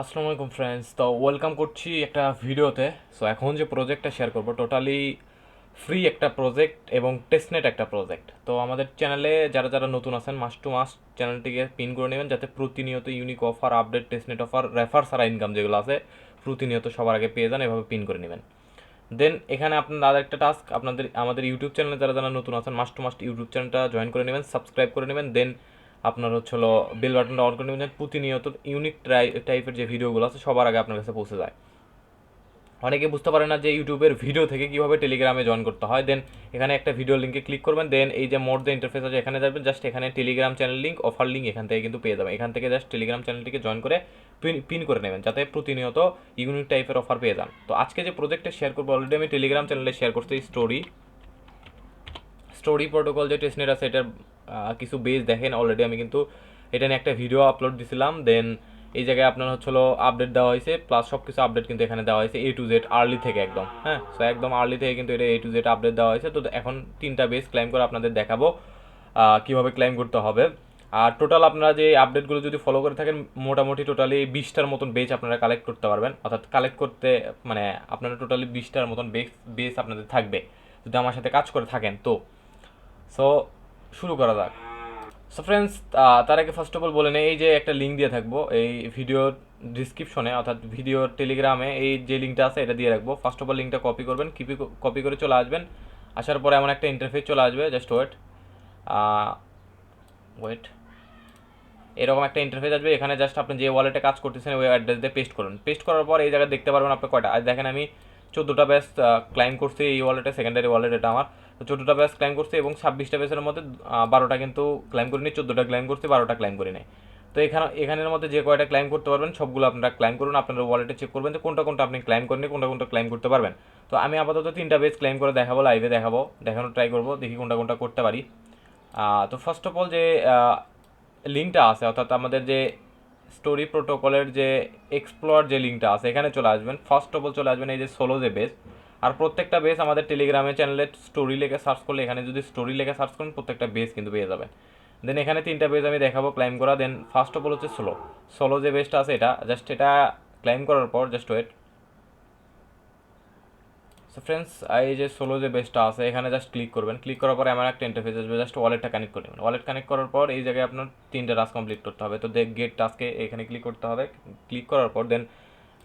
আসসালামু আলাইকুম ফ্রেন্ডস, তো ওয়েলকাম করছি একটা ভিডিওতে। সো এখন যে প্রজেক্টটা শেয়ার করব টোটালি ফ্রি একটা প্রজেক্ট এবং টেস্টনেট একটা প্রজেক্ট। তো আমাদের চ্যানেলে যারা যারা নতুন আছেন মাস্ট টু মাস্ট চ্যানেলটিকে পিন করে নেবেন, যাতে প্রতিনিয়ত unique offer, update, testnet offer, refer ছাড়া ইনকাম যেগুলো আছে প্রতিনিয়ত সবার আগে পেয়ে যান। এভাবে পিন করে নেবেন। দেন এখানে আপনার আর একটা টাস্ক, আমাদের ইউটিউব চ্যানেলে যারা যারা নতুন আছেন মাস্ট টু মাস্ট ইউটিউব চ্যানেলটা জয়েন করে নেবেন, সাবস্ক্রাইব করে নেবেন। দেন আপনার হলো বেল বাটনটা অন করে নেবেন, প্রতিনিয়ত ইউনিক টাইপের যে ভিডিওগুলো আছে সবার আগে আপনার কাছে পৌঁছে যায়। অনেকে বুঝতে পারে না যে ইউটিউবের ভিডিও থেকে কীভাবে টেলিগ্রামে জয়েন করতে হয়। দেন এখানে একটা ভিডিও লিঙ্কে ক্লিক করবেন, দেন এই যে মোর দ্য ইন্টারফেস আছে এখানে যাবেন, জাস্ট এখানে Telegram channel link, offer link এখান থেকে কিন্তু পেয়ে যাবেন। এখান থেকে জাস্ট টেলিগ্রাম চ্যানেলটিকে জয়েন করে পিন করে নেবেন, যাতে প্রতিনিয়ত ইউনিক টাইপের অফার পেয়ে যান। তো আজকে যে প্রজেক্টটা শেয়ার করবো, অলরেডি আমি টেলিগ্রাম চ্যানেলে শেয়ার করছি স্টোরি প্রোটোকল যে টেস্টনেট আছে এটার কিছু বেস দেখেন। অলরেডি আমি কিন্তু এটা নিয়ে একটা ভিডিও আপলোড দিছিলাম। দেন এই জায়গায় আপনার হলো আপডেট দেওয়া হয়েছে, প্লাস সব কিছু আপডেট কিন্তু এখানে দেওয়া হয়েছে এ টু জেড আর্লি থেকে একদম। হ্যাঁ, সো একদম আর্লি থেকে কিন্তু এটা এ টু জেড আপডেট দেওয়া হয়েছে। তো এখন তিনটা বেস ক্লাইম করে আপনাদের দেখাবো কীভাবে ক্লাইম করতে হবে। আর টোটাল আপনারা যে আপডেটগুলো যদি ফলো করে থাকেন, মোটামুটি টোটালি 20টার মতন বেচ আপনারা কালেক্ট করতে পারবেন। অর্থাৎ কালেক্ট করতে মানে আপনারা টোটালি 20টার মতন বেস আপনাদের থাকবে যদি আমার সাথে কাজ করে থাকেন। তো সো শুরু করা যাক। সো ফ্রেন্ডস, তার আগে ফার্স্ট অফ অল বলে নেই, এই যে একটা লিঙ্ক দিয়ে থাকবো এই ভিডিওর ডিসক্রিপশনে, অর্থাৎ ভিডিওর টেলিগ্রামে এই যে লিঙ্কটা আছে এটা দিয়ে রাখবো। ফার্স্ট অফ অল লিঙ্কটা কপি করবেন, কপি করে চলে আসবেন। আসার পরে এমন একটা ইন্টারফেস চলে আসবে, জাস্ট ওয়েট এরকম একটা ইন্টারফেস আসবে। এখানে জাস্ট আপনি যে ওয়ালেটে কাজ করতেছেন ওই অ্যাড্রেস দিয়ে পেস্ট করুন। পেস্ট করার পর এই জায়গায় দেখতে পারবেন আপনি কয়টা। আর দেখেন আমি 14টা ব্যাচ ক্লাইম করছি এই ওয়ালেটে, সেকেন্ডারি ওয়ালেট এটা আমার। তো 14টা ব্যাচ ক্লাইম করছি এবং 26টা ব্যাচের মধ্যে 12টা কিন্তু ক্লাইম করিনি, 14টা ক্লাইম করছি, 12টা ক্লাইম করি নাই। তো এখানের মধ্যে যে কয়টা ক্লাইম করতে পারবেন সবগুলো আপনারা ক্লাইম করুন। আপনারা ওয়ালেটে চেক করবেন যে কোনটা কোনটা আপনি ক্লাইম করেন, কোনটা কোনটা ক্লাইম করতে পারবেন। তো আমি আপাতত 3টা বেচ ক্লাইম করে দেখাবো, লাইভে দেখাবো, দেখানোর ট্রাই করবো, দেখি কোনটা কোনটা করতে পারি। তো ফার্স্ট অফ অল যে লিঙ্কটা আছে, অর্থাৎ আমাদের যে স্টোরি প্রোটোকলের যে এক্সপ্লোর যে লিঙ্কটা আছে এখানে চলে আসবেন। ফার্স্ট অফ অল চলে আসবেন এই যে সোলো যে বেস। আর প্রত্যেকটা বেস আমাদের টেলিগ্রামে চ্যানেলে স্টোরি লেখে সার্চ করলে, এখানে যদি স্টোরি লেখে সার্চ করেন প্রত্যেকটা বেস কিন্তু পেয়ে যাবেন। দেন এখানে 3টা বেস আমি দেখাবো ক্লাইম করা। দেন ফার্স্ট অফ অল হচ্ছে সোলো যে বেসটা আছে এটা জাস্ট এটা ক্লাইম করার পর জাস্ট ওয়েট। সো ফ্রেন্ডস, এই যে সোলো যে বেসটা আছে এখানে জাস্ট ক্লিক করবেন। ক্লিক করার পর আমার একটা ইন্টারফেস আসবে, জাস্ট ওয়ালেটটা কানেক্ট করে নেবেন। ওয়ালেট কানেক্ট করার পর এই জায়গায় আপনার 3টা টাস্ক কমপ্লিট করতে হবে। তো গেট টাস্কে এখানে ক্লিক করতে হবে। ক্লিক করার পর দেন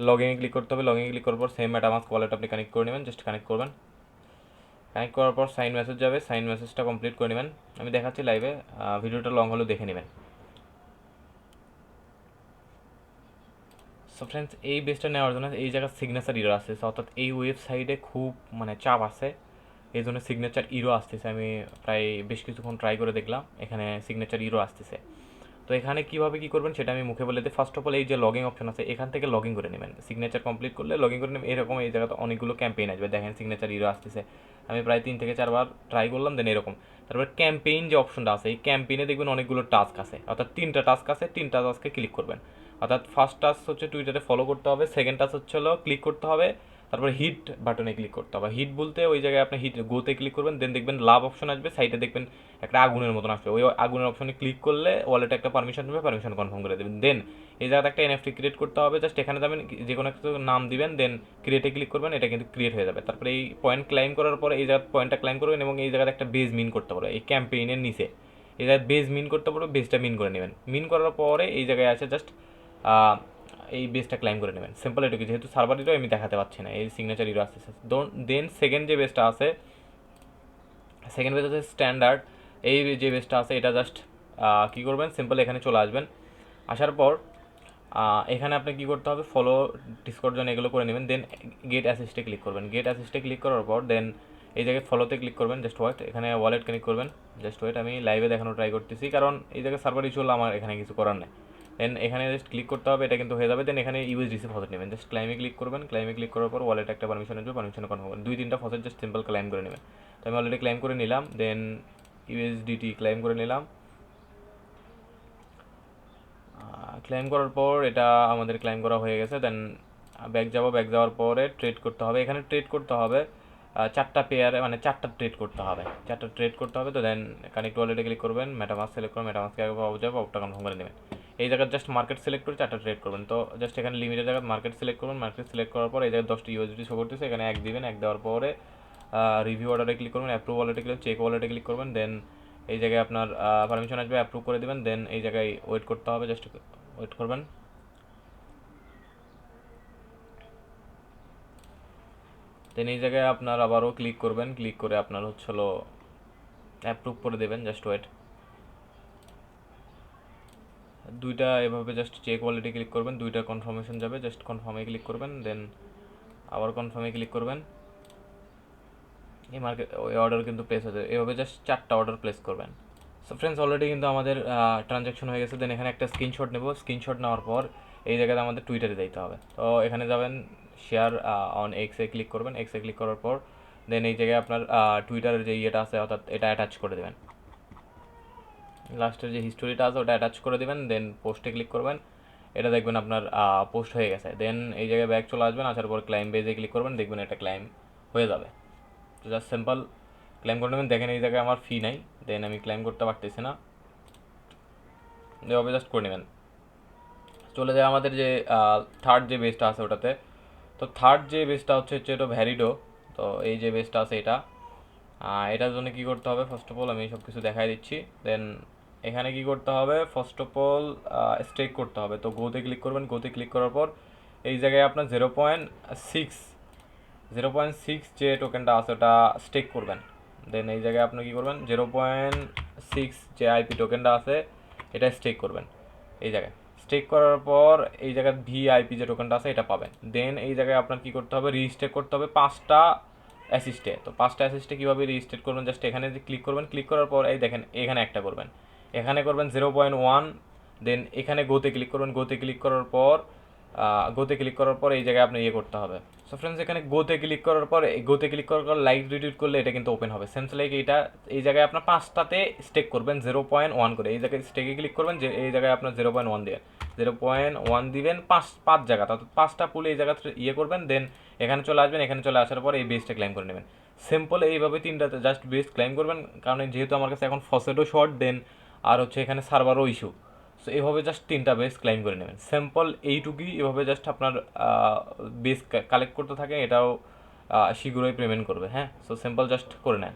লগইনে ক্লিক করতে হবে। লগইনে ক্লিক করার পর সেম মেটামাস্ক ওয়ালেট আপনি কানেক্ট করে নেবেন, জাস্ট কানেক্ট করবেন। কানেক্ট করার পর সাইন মেসেজ যাবে, সাইন মেসেজটা কমপ্লিট করে নেবেন। আমি দেখাচ্ছি লাইভে, ভিডিওটা লং হলেও দেখে নেবেন। সো ফ্রেন্ডস, এই বেসটা নেওয়ার জন্য এই জায়গায় সিগনেচার ইরো আসতেছে, অর্থাৎ এই ওয়েবসাইটে খুব চাপ আছে, এই জন্য সিগনেচার ইরো আসতেছে। আমি প্রায় বেশ কিছুক্ষণ ট্রাই করে দেখলাম, এখানে সিগনেচার ইরো আসতেছে। তো এখানে কীভাবে কী করবেন সেটা আমি মুখে বলে দিই। ফার্স্ট অফ অল এই যে লগইন অপশন আছে এখান থেকে লগ ইন করে নেবেন। সিগনেচার কমপ্লিট করলে লগ ইন করে নেবেন। এরকম এই জায়গাতে অনেকগুলো ক্যাম্পেইন আসবে, দেখেন সিগনেচার ইরো আসতেছে। আমি প্রায় 3 থেকে 4 বার ট্রাই করলাম, দেন এরকম। তারপর ক্যাম্পেইন যে অপশনটা আছে এই ক্যাম্পেইনে দেখবেন অনেকগুলো টাস্ক আছে, অর্থাৎ 3টা টাস্ক আছে, 3টা টাস্কে ক্লিক করবেন। অর্থাৎ ফার্স্ট টাস্ক হচ্ছে টুইটারে ফলো করতে হবে, সেকেন্ড টাস্ক হচ্ছে ক্লিক করতে হবে, তারপরে হিট বাটনে ক্লিক করতে হবে। হিট বলতে ওই জায়গায় আপনি হিট গোতে ক্লিক করবেন, দেন দেখবেন লাভ অপশন আসবে, সাইডে দেখবেন একটা আগুনের মতন আসবে। ওই আগুনের অপশনে ক্লিক করলে ওয়ালেটে একটা পারমিশন দেবে, পারমিশন কনফার্ম করে দেবেন। দেন এই জায়গাতে একটা এনএফটি ক্রিয়েট করতে হবে, জাস্ট এখানে যাবেন, যে কোনো একটা নাম দিবেন, দেন ক্রিয়েটে ক্লিক করবেন, এটা কিন্তু ক্রিয়েট হয়ে যাবে। তারপরে এই পয়েন্ট ক্লাইম করার পরে এই জায়গায় পয়েন্টটা ক্লাইম করবেন এবং এই জায়গাতে একটা বেজ মিন করতে পারবে এই ক্যাম্পেইনের নিচে। এই জায়গায় বেজ মিন করতে পারবে, বেজটা মিন করে নেবেন। মিন করার পরে এই জায়গায় আছে জাস্ট এই বেসটা ক্লাইম করে নেবেন। সিম্পল এটুকু, যেহেতু সার্ভার ইরো আমি দেখাতে পাচ্ছি না, এই সিগনেচার ইরো আসতেছে। দেন সেকেন্ড যে বেসটা আছে, সেকেন্ড বেস হচ্ছে স্ট্যান্ডার্ড। এই যে বেসটা আছে এটা জাস্ট কী করবেন, সিম্পল এখানে চলে আসবেন। আসার পর এখানে আপনি কী করতে হবে, ফলো, ডিসকর্ড জয়েন এগুলো করে নেবেন। দেন গেট অ্যাসিস্টে ক্লিক করবেন। গেট অ্যাসিস্টে ক্লিক করার পর দেন এই জায়গায় ফলোতে ক্লিক করবেন, জাস্ট ওয়েট। এখানে ওয়ালেট কানেক্ট করবেন, জাস্ট ওয়েট। আমি লাইভে দেখানো ট্রাই করতেছি, কারণ এই জায়গায় সার্ভার ইস্যু হলে আমার এখানে কিছু করার নেই। দেন এখানে জাস্ট ক্লিক করতে হবে, এটা কিন্তু হয়ে যাবে। দেন এখানে ইউএসডিসি ফসেট নেবেন, জাস্ট ক্লাইমে ক্লিক করবেন। ক্লাইমে ক্লিক করার পর ওয়ালেট একটা পারমিশন আসবে, পারমিশন কনফার্ম করবেন। 2-3টা ফসেট জাস্ট সিম্পল ক্লাইম করে নেবেন। তো আমি অলরেডি ক্লাইম করে নিলাম, দেন ইউএসডিটি ক্লাইম করে নিলাম। ক্লাইম করার পর এটা আমাদের ক্লাইম করা হয়ে গেছে। দেন ব্যাক যাব, ব্যাক যাওয়ার পরে ট্রেড করতে হবে। এখানে ট্রেড করতে হবে 4টা পেয়ারে, 4টা ট্রেড করতে হবে, 4টা ট্রেড করতে হবে। তো দেন কানেক্ট ওয়ালেটে ক্লিক করবেন, মেটামাস্ক সিলেক্ট করবেন, মেটামাস্কে আগে পাওয়া যাবে, পাওয়ারটা কনফার্ম করে নেবেন। এই জায়গায় জাস্ট মার্কেট সিলেক্ট করে 4টা ট্রেড করবেন। তো জাস্ট এখানে লিমিটের জায়গায় মার্কেট সিলেক্ট করবেন, মার্কেট সিলেক্ট করার পর এই জায়গায় 10টি ইউএসডি শো করতেছে, এখানে 1 দিবেন, 1 দেওয়ার পরে রিভিউ অর্ডারে ক্লিক করবেন, অ্যাপ্রুভ ওয়ালেটে ক্লিক, চেক ওয়ালেটে ক্লিক করবেন, দেন এই জায়গায় আপনার পারমিশন আসবে, অ্যাপ্রুভ করে দেবেন, দেন এই জায়গায় ওয়েট করতে হবে, জাস্ট ওয়েট করবেন। দেন এই জায়গায় আপনার আবারও ক্লিক করবেন, ক্লিক করে আপনার হলো অ্যাপ্রুভ করে দেবেন, জাস্ট ওয়েট। দুইটা এভাবে জাস্ট চেক ওয়ালেটে ক্লিক করবেন, দুইটা কনফার্মেশন যাবে, জাস্ট কনফার্মে ক্লিক করবেন, দেন আবার কনফার্মে ক্লিক করবেন। এই মার্কেট ওই অর্ডার কিন্তু প্লেস হয়ে যাবে, এভাবে জাস্ট 4টা অর্ডার প্লেস করবেন। সো ফ্রেন্ডস, অলরেডি কিন্তু আমাদের ট্রানজ্যাকশন হয়ে গেছে। দেন এখানে একটা স্ক্রিনশট নেব, স্ক্রিনশট নেওয়ার পর এই জায়গাতে আমাদের টুইটারে যাইতে হবে। তো এখানে যাবেন, শেয়ার অন এক্সে ক্লিক করবেন, এক্সে ক্লিক করার পর দেন এই জায়গায় আপনার টুইটারের যে ইয়েটা আছে অর্থাৎ এটা অ্যাটাচ করে দেবেন, লাস্টের যে হিস্টোরিটা আছে ওটা অ্যাটাচ করে দেবেন, দেন পোস্টে ক্লিক করবেন, এটা দেখবেন আপনার পোস্ট হয়ে গেছে। দেন এই জায়গায় ব্যাক চলে আসবেন, আসার পর ক্লাইম বেজে ক্লিক করবেন, দেখবেন এটা ক্লাইম হয়ে যাবে। তো জাস্ট সিম্পল ক্লেম করে নেবেন। দেখেন এই জায়গায় আমার ফি নাই, দেন আমি ক্লেম করতে পারতেছি না, এভাবে জাস্ট করে নেবেন। চলে যায় আমাদের যে থার্ড যে বেসটা আছে ওটাতে। তো থার্ড যে বেসটা হচ্ছে এটা ভ্যালিডো। তো এই যে বেসটা আছে এটার জন্য কী করতে হবে, ফার্স্ট অফ অল আমি সব কিছু দেখাই দিচ্ছি। দেন এখানে কি করতে হবে, ফার্স্ট অফ অল স্টেক করতে হবে। তো গোতে ক্লিক করবেন, গোতে ক্লিক করার পর এই জায়গায় আপনার 0.6 যে টোকেনটা আছে ওটা স্টেক করবেন। দেন এই জায়গায় আপনি কী করবেন, 0.6 যে আইপি টোকেনটা আছে এটা স্টেক করবেন। এই জায়গায় স্টেক করার পর এই জায়গায় ভিআইপি যে টোকেনটা আছে এটা পাবেন। দেন এই জায়গায় আপনার কী করতে হবে, রিস্টেক করতে হবে 5টা অ্যাসিস্টে। তো 5টা অ্যাসিস্টে কীভাবে রিস্টেট করবেন, জাস্ট এখানে যে ক্লিক করবেন, ক্লিক করার পর এই দেখেন এখানে একটা করবেন, এখানে করবেন 0.1। দেন এখানে গোতে ক্লিক করবেন, গোতে ক্লিক করার পর এই জায়গায় আপনি ইয়ে করতে হবে। সো ফ্রেন্ডস, এখানে গোতে ক্লিক করার পর গোতে ক্লিক করার পর লাইক রিডিউট করলে এটা কিন্তু ওপেন হবে। সেমস লাইক এটা এই জায়গায় আপনার 5টাতে স্টেক করবেন 0.1 করে, এই জায়গায় স্টেকে ক্লিক করবেন, যে এই জায়গায় আপনার 0.1 দিয়ে 0.1 দিবেন 5 জায়গা, অর্থাৎ 5টা পুলে এই জায়গাতে ইয়ে করবেন। দেন এখানে চলে আসবেন, এখানে চলে আসার পর এই বেসটা ক্লাইম করে নেবেন। সিম্পল এইভাবে 3টাতে জাস্ট বেস ক্লাইম করবেন, কারণ যেহেতু আমার কাছে এখন ফসেটও শর্ট, দেন আর হচ্ছে এখানে সার্ভারও ইস্যু। সো এভাবে জাস্ট 3টা বেস ক্লাইম করে নেবেন। সিম্পল এইটুকুই, এভাবে জাস্ট আপনার বেস কালেক্ট করতে থাকে, এটাও শীঘ্রই পেমেন্ট করবে। হ্যাঁ, সো সিম্পল জাস্ট করে নেন।